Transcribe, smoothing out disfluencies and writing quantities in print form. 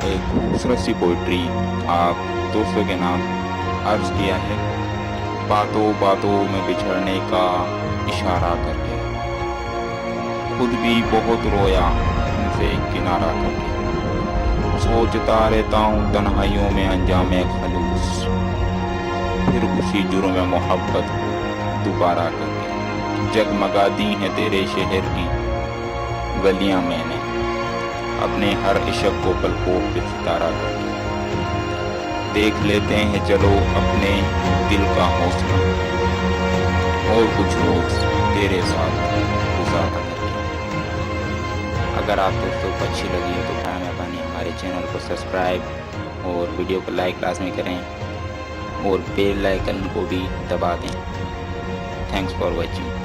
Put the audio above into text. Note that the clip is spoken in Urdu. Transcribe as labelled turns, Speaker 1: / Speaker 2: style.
Speaker 1: ایک خوبصورت سی پوئٹری آپ دوستوں کے نام عرض کیا ہے، باتوں باتوں میں بچھڑنے کا اشارہ کر کے، خود بھی بہت رویا ان سے کنارہ کر کے، سوچتا رہتا ہوں تنہائیوں میں انجام خلوص، پھر اسی جرم میں محبت دوبارہ کر کے، جگمگا دی ہیں تیرے شہر کی گلیاں میں نے، اپنے ہر عشق کو پلکوں پہ ستارہ کر کے، دیکھ لیتے ہیں چلو اپنے دل کا حوصلہ، اور کچھ روز تیرے ساتھ گزارا کر کے۔ اگر آپ دوستوں کو اچھی لگی ہے تو مہربانی ہمارے چینل کو سبسکرائب اور ویڈیو کو لائک لازمی کریں اور بیل آئیکن کو بھی دبا دیں۔ Thanks for watching.